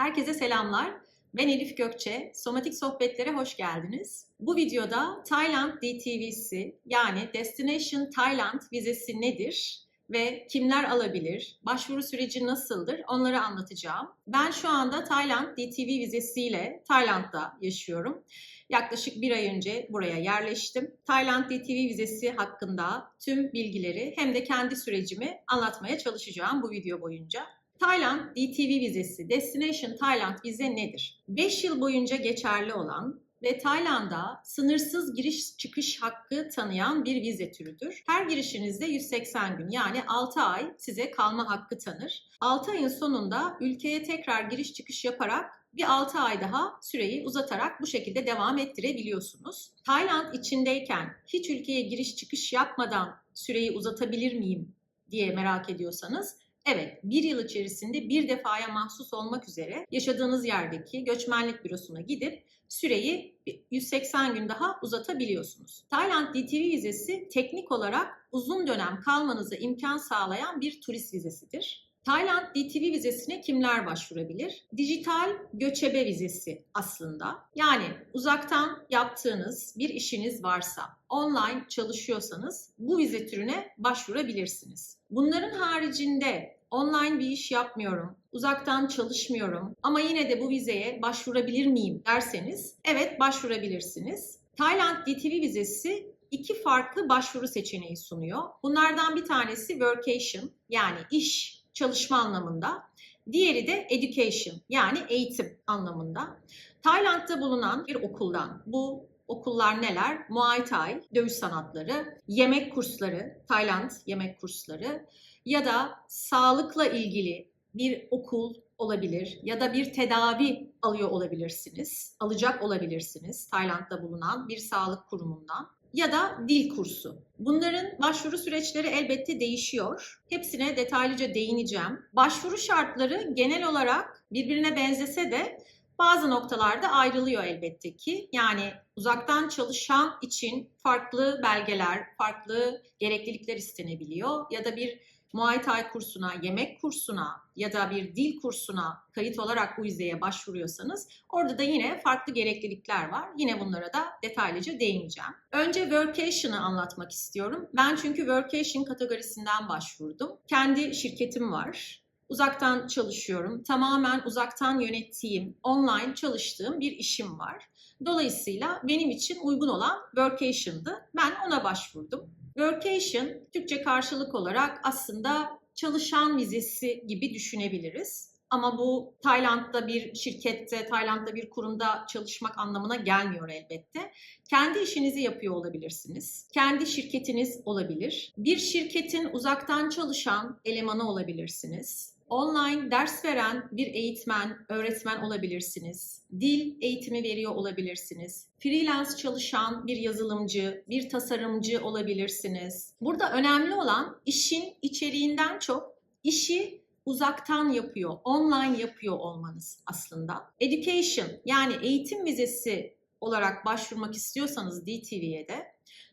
Herkese selamlar. Ben Elif Gökçe. Somatik Sohbetlere hoş geldiniz. Bu videoda Tayland DTV'si yani Destination Thailand vizesi nedir ve kimler alabilir, başvuru süreci nasıldır onları anlatacağım. Ben şu anda Tayland DTV vizesiyle Tayland'da yaşıyorum. Yaklaşık bir ay önce buraya yerleştim. Tayland DTV vizesi hakkında tüm bilgileri hem de kendi sürecimi anlatmaya çalışacağım bu video boyunca. Tayland DTV vizesi, Destination Thailand vize nedir? 5 yıl boyunca geçerli olan ve Tayland'a sınırsız giriş çıkış hakkı tanıyan bir vize türüdür. Her girişinizde 180 gün yani 6 ay size kalma hakkı tanır. 6 ayın sonunda ülkeye tekrar giriş çıkış yaparak bir 6 ay daha süreyi uzatarak bu şekilde devam ettirebiliyorsunuz. Tayland içindeyken hiç ülkeye giriş çıkış yapmadan süreyi uzatabilir miyim diye merak ediyorsanız, evet, bir yıl içerisinde bir defaya mahsus olmak üzere yaşadığınız yerdeki göçmenlik bürosuna gidip süreyi 180 gün daha uzatabiliyorsunuz. Tayland DTV vizesi teknik olarak uzun dönem kalmanıza imkan sağlayan bir turist vizesidir. Tayland DTV vizesine kimler başvurabilir? Dijital göçebe vizesi aslında. Yani uzaktan yaptığınız bir işiniz varsa, online çalışıyorsanız bu vize türüne başvurabilirsiniz. Bunların haricinde online bir iş yapmıyorum, uzaktan çalışmıyorum ama yine de bu vizeye başvurabilir miyim derseniz, evet başvurabilirsiniz. Tayland DTV vizesi iki farklı başvuru seçeneği sunuyor. Bunlardan bir tanesi workation yani iş, çalışma anlamında. Diğeri de education yani eğitim anlamında. Tayland'da bulunan bir okuldan, bu okullar neler? Muay Thai, dövüş sanatları, yemek kursları, Tayland yemek kursları ya da sağlıkla ilgili bir okul olabilir ya da bir tedavi alıyor olabilirsiniz, alacak olabilirsiniz Tayland'da bulunan bir sağlık kurumundan. Ya da dil kursu. Bunların başvuru süreçleri elbette değişiyor. Hepsine detaylıca değineceğim. Başvuru şartları genel olarak birbirine benzese de bazı noktalarda ayrılıyor elbette ki. Yani uzaktan çalışan için farklı belgeler, farklı gereklilikler istenebiliyor. Ya da bir Muay Thai kursuna, yemek kursuna ya da bir dil kursuna kayıt olarak bu vizeye başvuruyorsanız orada da yine farklı gereklilikler var. Yine bunlara da detaylıca değineceğim. Önce workation'ı anlatmak istiyorum. Ben çünkü workation kategorisinden başvurdum. Kendi şirketim var. Uzaktan çalışıyorum. Tamamen uzaktan yönettiğim, online çalıştığım bir işim var. Dolayısıyla benim için uygun olan workation'dı. Ben ona başvurdum. Workation, Türkçe karşılık olarak aslında çalışan vizesi gibi düşünebiliriz. Ama bu Tayland'da bir şirkette, Tayland'da bir kurumda çalışmak anlamına gelmiyor elbette. Kendi işinizi yapıyor olabilirsiniz. Kendi şirketiniz olabilir. Bir şirketin uzaktan çalışan elemanı olabilirsiniz. Online ders veren bir eğitmen, öğretmen olabilirsiniz. Dil eğitimi veriyor olabilirsiniz. Freelance çalışan bir yazılımcı, bir tasarımcı olabilirsiniz. Burada önemli olan işin içeriğinden çok işi uzaktan yapıyor, online yapıyor olmanız aslında. Education yani eğitim vizesi olarak başvurmak istiyorsanız DTV'ye de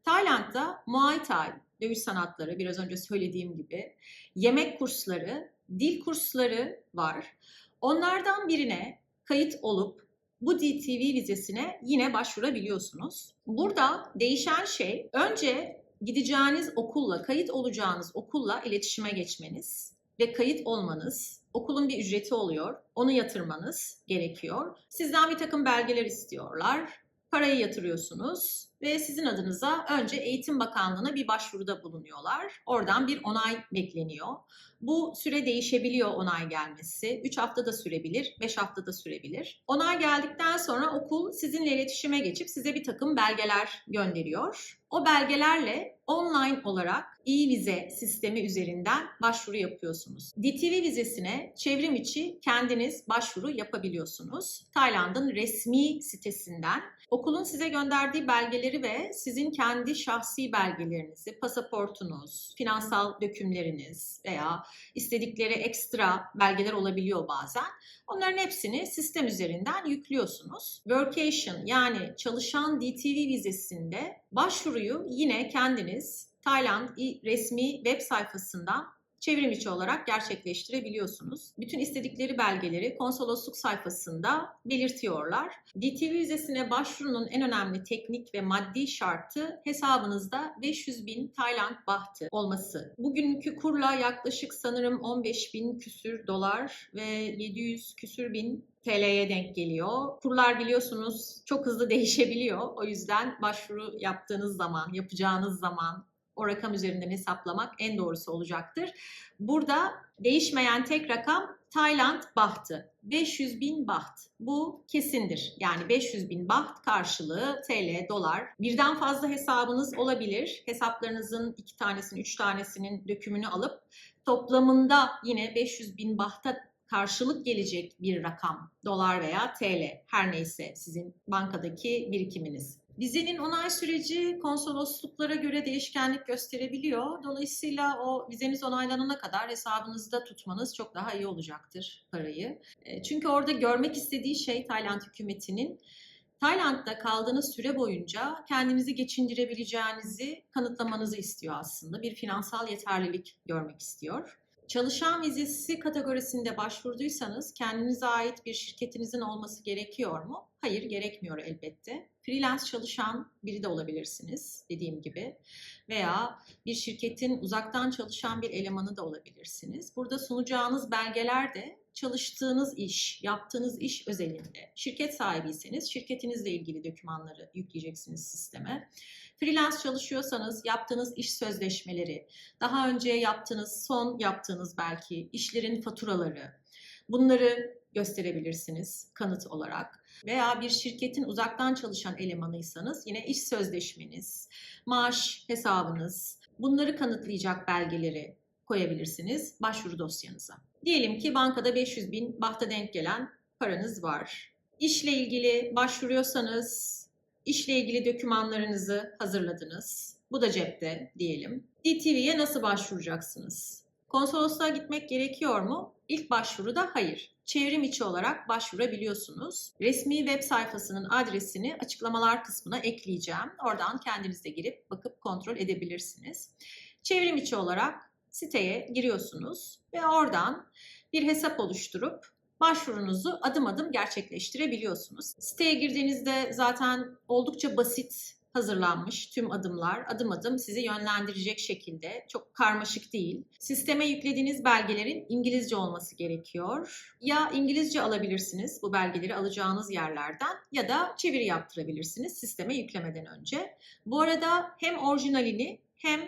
Tayland'da Muay Thai, dövüş sanatları biraz önce söylediğim gibi, yemek kursları, dil kursları var. Onlardan birine kayıt olup bu DTV vizesine yine başvurabiliyorsunuz. Burada değişen şey önce gideceğiniz okulla, kayıt olacağınız okulla iletişime geçmeniz ve kayıt olmanız. Okulun bir ücreti oluyor. Onu yatırmanız gerekiyor. Sizden bir takım belgeler istiyorlar. Parayı yatırıyorsunuz ve sizin adınıza önce Eğitim Bakanlığı'na bir başvuruda bulunuyorlar. Oradan bir onay bekleniyor. Bu süre değişebiliyor onay gelmesi. 3 hafta da sürebilir, 5 hafta da sürebilir. Onay geldikten sonra okul sizinle iletişime geçip size bir takım belgeler gönderiyor. O belgelerle online olarak e-vize sistemi üzerinden başvuru yapıyorsunuz. DTV vizesine çevrim içi kendiniz başvuru yapabiliyorsunuz. Tayland'ın resmi sitesinden okulun size gönderdiği belgeleri ve sizin kendi şahsi belgelerinizi, pasaportunuz, finansal dökümleriniz veya istedikleri ekstra belgeler olabiliyor bazen. Onların hepsini sistem üzerinden yüklüyorsunuz. Workation yani çalışan DTV vizesinde başvuruyu yine kendiniz Tayland resmi web sayfasından çevrim içi olarak gerçekleştirebiliyorsunuz. Bütün istedikleri belgeleri konsolosluk sayfasında belirtiyorlar. DTV vizesine başvurunun en önemli teknik ve maddi şartı hesabınızda 500.000 Tayland bahtı olması. Bugünkü kurla yaklaşık sanırım 15.000 küsür dolar ve 700 küsür bin TL'ye denk geliyor. Kurlar biliyorsunuz çok hızlı değişebiliyor. O yüzden başvuru yapacağınız zaman o rakam üzerinden hesaplamak en doğrusu olacaktır. Burada değişmeyen tek rakam Tayland bahtı. 500.000 baht. Bu kesindir. Yani 500.000 baht karşılığı TL, dolar. Birden fazla hesabınız olabilir. Hesaplarınızın 2 tanesinin, 3 tanesinin dökümünü alıp toplamında yine 500.000 bahta karşılık gelecek bir rakam, dolar veya TL, her neyse sizin bankadaki birikiminiz. Vizenin onay süreci konsolosluklara göre değişkenlik gösterebiliyor. Dolayısıyla o vizeniz onaylanana kadar hesabınızda tutmanız çok daha iyi olacaktır parayı. Çünkü orada görmek istediği şey Tayland hükümetinin Tayland'da kaldığınız süre boyunca kendinizi geçindirebileceğinizi kanıtlamanızı istiyor aslında. Bir finansal yeterlilik görmek istiyor. Çalışan vizesi kategorisinde başvurduysanız kendinize ait bir şirketinizin olması gerekiyor mu? Hayır, gerekmiyor elbette. Freelance çalışan biri de olabilirsiniz dediğim gibi veya bir şirketin uzaktan çalışan bir elemanı da olabilirsiniz. Burada sunacağınız belgeler de çalıştığınız iş, yaptığınız iş özelinde. Şirket sahibiyseniz şirketinizle ilgili dokümanları yükleyeceksiniz sisteme. Freelance çalışıyorsanız yaptığınız iş sözleşmeleri, daha önce son yaptığınız belki işlerin faturaları, bunları gösterebilirsiniz kanıt olarak. Veya bir şirketin uzaktan çalışan elemanıysanız yine iş sözleşmeniz, maaş hesabınız, bunları kanıtlayacak belgeleri koyabilirsiniz başvuru dosyanıza. Diyelim ki bankada 500.000 bahta denk gelen paranız var. İşle ilgili başvuruyorsanız işle ilgili dokümanlarınızı hazırladınız. Bu da cepte diyelim. DTV'ye nasıl başvuracaksınız? Konsolosluğa gitmek gerekiyor mu? İlk başvuruda hayır. Çevrim içi olarak başvurabiliyorsunuz. Resmi web sayfasının adresini açıklamalar kısmına ekleyeceğim. Oradan kendiniz de girip bakıp kontrol edebilirsiniz. Çevrim içi olarak siteye giriyorsunuz ve oradan bir hesap oluşturup başvurunuzu adım adım gerçekleştirebiliyorsunuz. Siteye girdiğinizde zaten oldukça basit hazırlanmış tüm adımlar, adım adım sizi yönlendirecek şekilde, çok karmaşık değil. Sisteme yüklediğiniz belgelerin İngilizce olması gerekiyor. Ya İngilizce alabilirsiniz bu belgeleri alacağınız yerlerden ya da çeviri yaptırabilirsiniz sisteme yüklemeden önce. Bu arada hem orijinalini hem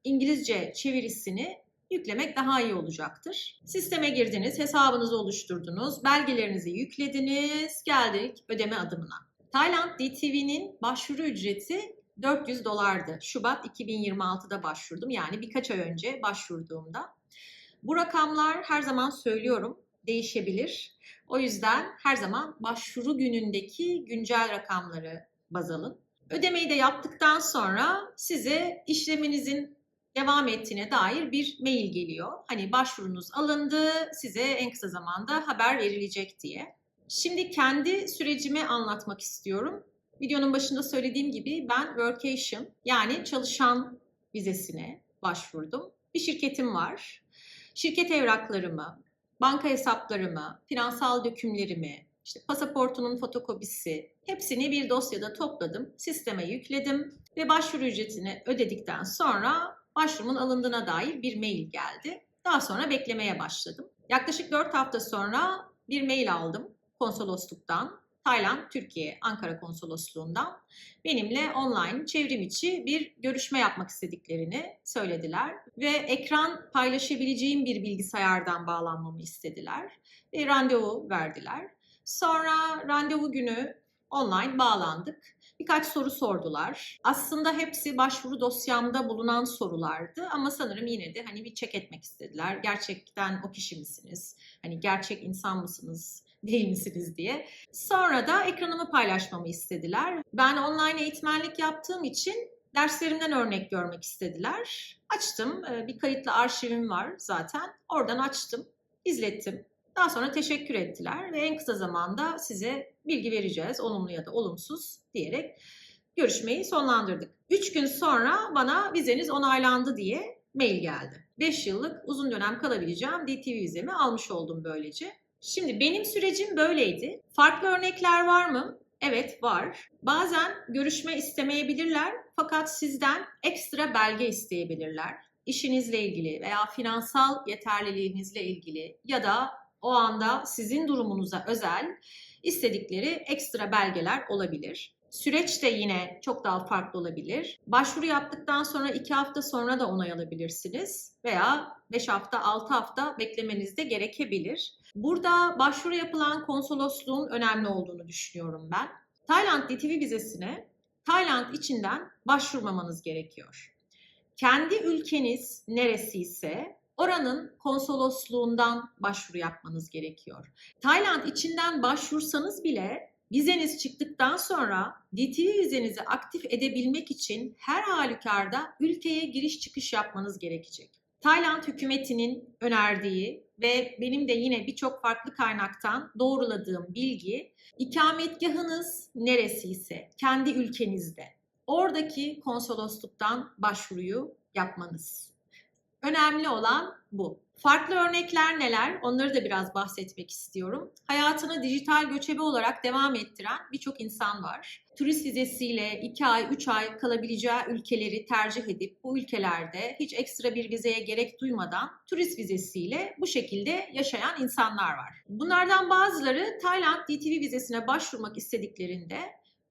İngilizce çevirisini yüklemek daha iyi olacaktır. Sisteme girdiniz, hesabınızı oluşturdunuz, belgelerinizi yüklediniz, geldik ödeme adımına. Tayland DTV'nin başvuru ücreti 400 dolardı. Şubat 2026'da başvurdum. Yani birkaç ay önce başvurduğumda. Bu rakamlar her zaman söylüyorum değişebilir. O yüzden her zaman başvuru günündeki güncel rakamları baz alın. Ödemeyi de yaptıktan sonra size işleminizin devam ettiğine dair bir mail geliyor. Hani başvurunuz alındı, size en kısa zamanda haber verilecek diye. Şimdi kendi sürecimi anlatmak istiyorum. Videonun başında söylediğim gibi ben workation yani çalışan vizesine başvurdum. Bir şirketim var. Şirket evraklarımı, banka hesaplarımı, finansal dökümlerimi, pasaportunun fotokopisi hepsini bir dosyada topladım, sisteme yükledim ve başvuru ücretini ödedikten sonra başvurumun alındığına dair bir mail geldi. Daha sonra beklemeye başladım. Yaklaşık 4 hafta sonra bir mail aldım konsolosluktan, Tayland, Türkiye, Ankara konsolosluğundan. Benimle online çevrim içi bir görüşme yapmak istediklerini söylediler ve ekran paylaşabileceğim bir bilgisayardan bağlanmamı istediler ve randevu verdiler. Sonra randevu günü online bağlandık. Birkaç soru sordular. Aslında hepsi başvuru dosyamda bulunan sorulardı ama sanırım yine de bir check etmek istediler. Gerçekten o kişi misiniz? Gerçek insan mısınız? Değil misiniz diye. Sonra da ekranımı paylaşmamı istediler. Ben online eğitmenlik yaptığım için derslerimden örnek görmek istediler. Açtım. Bir kayıtlı arşivim var zaten. Oradan açtım, izlettim. Daha sonra teşekkür ettiler ve en kısa zamanda size bilgi vereceğiz, olumlu ya da olumsuz diyerek görüşmeyi sonlandırdık. 3 gün sonra bana vizeniz onaylandı diye mail geldi. 5 yıllık uzun dönem kalabileceğim DTV vizemi almış oldum böylece. Şimdi benim sürecim böyleydi. Farklı örnekler var mı? Evet, var. Bazen görüşme istemeyebilirler fakat sizden ekstra belge isteyebilirler. İşinizle ilgili veya finansal yeterliliğinizle ilgili ya da o anda sizin durumunuza özel istedikleri ekstra belgeler olabilir. Süreç de yine çok daha farklı olabilir. Başvuru yaptıktan sonra 2 hafta sonra da onay alabilirsiniz veya 5 hafta, 6 hafta beklemeniz de gerekebilir. Burada başvuru yapılan konsolosluğun önemli olduğunu düşünüyorum ben. Tayland DTV vizesine Tayland içinden başvurmamanız gerekiyor. Kendi ülkeniz neresiyse oranın konsolosluğundan başvuru yapmanız gerekiyor. Tayland içinden başvursanız bile vizeniz çıktıktan sonra DTV vizenizi aktif edebilmek için her halükarda ülkeye giriş çıkış yapmanız gerekecek. Tayland hükümetinin önerdiği ve benim de yine birçok farklı kaynaktan doğruladığım bilgi, ikametgahınız neresiyse kendi ülkenizde oradaki konsolosluktan başvuruyu yapmanız. Önemli olan bu. Farklı örnekler neler? Onları da biraz bahsetmek istiyorum. Hayatını dijital göçebe olarak devam ettiren birçok insan var. Turist vizesiyle 2 ay, 3 ay kalabileceği ülkeleri tercih edip bu ülkelerde hiç ekstra bir vizeye gerek duymadan turist vizesiyle bu şekilde yaşayan insanlar var. Bunlardan bazıları Tayland DTV vizesine başvurmak istediklerinde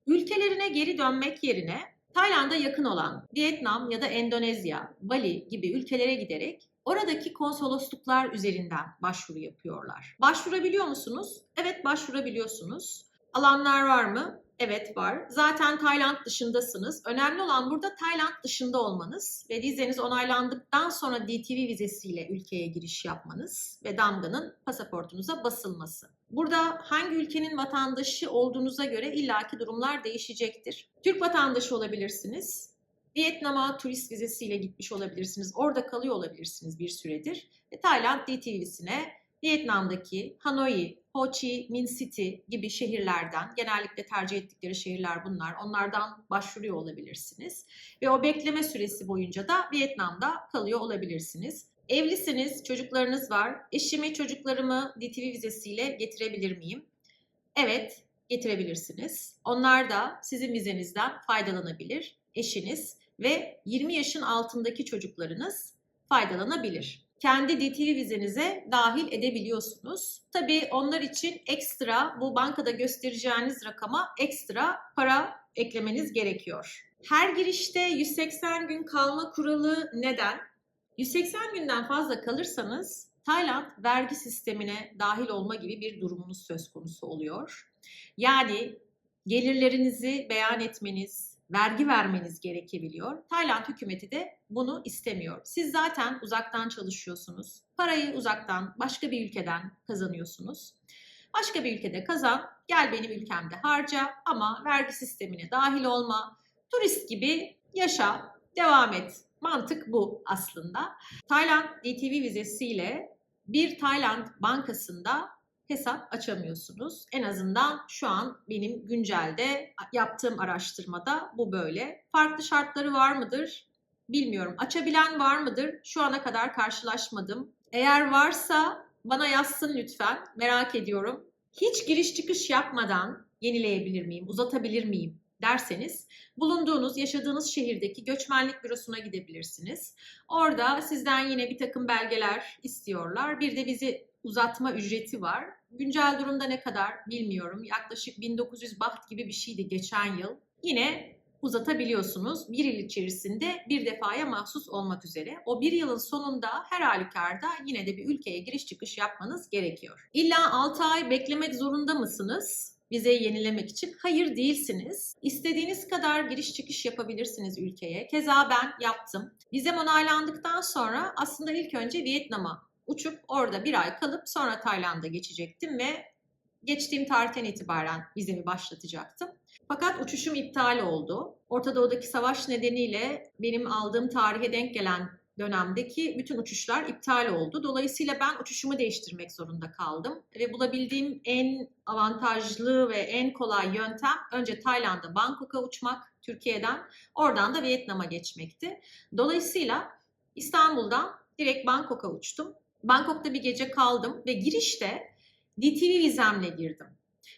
ülkelerine geri dönmek yerine Tayland'a yakın olan Vietnam ya da Endonezya, Bali gibi ülkelere giderek oradaki konsolosluklar üzerinden başvuru yapıyorlar. Başvurabiliyor musunuz? Evet, başvurabiliyorsunuz. Alanlar var mı? Evet, var. Zaten Tayland dışındasınız. Önemli olan burada Tayland dışında olmanız ve vizeniz onaylandıktan sonra DTV vizesiyle ülkeye giriş yapmanız ve damganın pasaportunuza basılması. Burada hangi ülkenin vatandaşı olduğunuza göre illaki durumlar değişecektir. Türk vatandaşı olabilirsiniz. Vietnam'a turist vizesiyle gitmiş olabilirsiniz. Orada kalıyor olabilirsiniz bir süredir. Ve Tayland DTV'sine Vietnam'daki Hanoi, Ho Chi Minh City gibi şehirlerden, genellikle tercih ettikleri şehirler bunlar, onlardan başvuruyor olabilirsiniz. Ve o bekleme süresi boyunca da Vietnam'da kalıyor olabilirsiniz. Evlisiniz, çocuklarınız var. Eşimi, çocuklarımı DTV vizesiyle getirebilir miyim? Evet, getirebilirsiniz. Onlar da sizin vizenizden faydalanabilir. Eşiniz ve 20 yaşın altındaki çocuklarınız faydalanabilir. Kendi DTV vizenize dahil edebiliyorsunuz. Tabii onlar için ekstra bu bankada göstereceğiniz rakama ekstra para eklemeniz gerekiyor. Her girişte 180 gün kalma kuralı neden? 180 günden fazla kalırsanız Tayland vergi sistemine dahil olma gibi bir durumunuz söz konusu oluyor. Yani gelirlerinizi beyan etmeniz, vergi vermeniz gerekebiliyor. Tayland hükümeti de bunu istemiyor. Siz zaten uzaktan çalışıyorsunuz. Parayı uzaktan, başka bir ülkeden kazanıyorsunuz. Başka bir ülkede kazan, gel benim ülkemde harca ama vergi sistemine dahil olma. Turist gibi yaşa, devam et. Mantık bu aslında. Tayland DTV vizesiyle bir Tayland bankasında hesap açamıyorsunuz. En azından şu an benim güncelde yaptığım araştırmada bu böyle. Farklı şartları var mıdır? Bilmiyorum. Açabilen var mıdır? Şu ana kadar karşılaşmadım. Eğer varsa bana yazsın lütfen. Merak ediyorum. Hiç giriş çıkış yapmadan yenileyebilir miyim, uzatabilir miyim derseniz bulunduğunuz, yaşadığınız şehirdeki göçmenlik bürosuna gidebilirsiniz. Orada sizden yine bir takım belgeler istiyorlar. Bir de vize uzatma ücreti var. Güncel durumda ne kadar bilmiyorum. Yaklaşık 1900 baht gibi bir şeydi geçen yıl. Yine uzatabiliyorsunuz. Bir yıl içerisinde bir defaya mahsus olmak üzere. O bir yılın sonunda her halükarda yine de bir ülkeye giriş çıkış yapmanız gerekiyor. İlla 6 ay beklemek zorunda mısınız vizeyi yenilemek için? Hayır, değilsiniz. İstediğiniz kadar giriş çıkış yapabilirsiniz ülkeye. Keza ben yaptım. Vizem onaylandıktan sonra aslında ilk önce Vietnam'a uçup orada bir ay kalıp sonra Tayland'a geçecektim ve geçtiğim tarihten itibaren vizemi başlatacaktım. Fakat uçuşum iptal oldu. Orta Doğu'daki savaş nedeniyle benim aldığım tarihe denk gelen dönemdeki bütün uçuşlar iptal oldu. Dolayısıyla ben uçuşumu değiştirmek zorunda kaldım. Ve bulabildiğim en avantajlı ve en kolay yöntem önce Tayland'a, Bangkok'a uçmak Türkiye'den, oradan da Vietnam'a geçmekti. Dolayısıyla İstanbul'dan direkt Bangkok'a uçtum. Bangkok'ta bir gece kaldım ve girişte DTV vizemle girdim.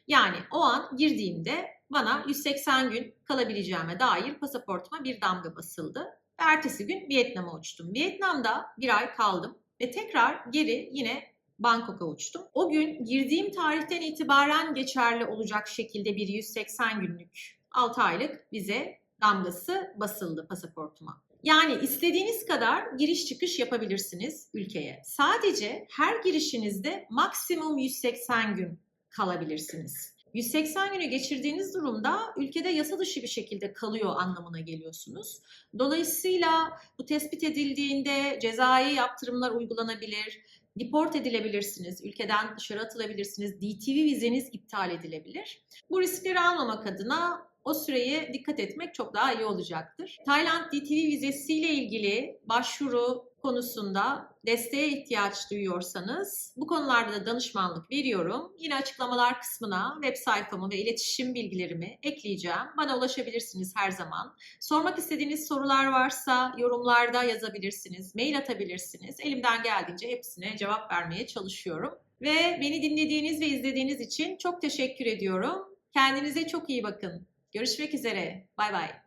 Yani o an girdiğimde bana 180 gün kalabileceğime dair pasaportuma bir damga basıldı. Ve ertesi gün Vietnam'a uçtum. Vietnam'da bir ay kaldım ve tekrar geri yine Bangkok'a uçtum. O gün girdiğim tarihten itibaren geçerli olacak şekilde bir 180 günlük 6 aylık vize damgası basıldı pasaportuma. Yani istediğiniz kadar giriş çıkış yapabilirsiniz ülkeye. Sadece her girişinizde maksimum 180 gün kalabilirsiniz. 180 günü geçirdiğiniz durumda ülkede yasa dışı bir şekilde kalıyor anlamına geliyorsunuz. Dolayısıyla bu tespit edildiğinde cezai yaptırımlar uygulanabilir, deport edilebilirsiniz, ülkeden dışarı atılabilirsiniz, DTV vizeniz iptal edilebilir. Bu riskleri almamak adına o süreye dikkat etmek çok daha iyi olacaktır. Tayland DTV vizesiyle ilgili başvuru konusunda desteğe ihtiyaç duyuyorsanız bu konularda da danışmanlık veriyorum. Yine açıklamalar kısmına web sayfamı ve iletişim bilgilerimi ekleyeceğim. Bana ulaşabilirsiniz her zaman. Sormak istediğiniz sorular varsa yorumlarda yazabilirsiniz, mail atabilirsiniz. Elimden geldiğince hepsine cevap vermeye çalışıyorum. Ve beni dinlediğiniz ve izlediğiniz için çok teşekkür ediyorum. Kendinize çok iyi bakın. Görüşmek üzere. Bay bay.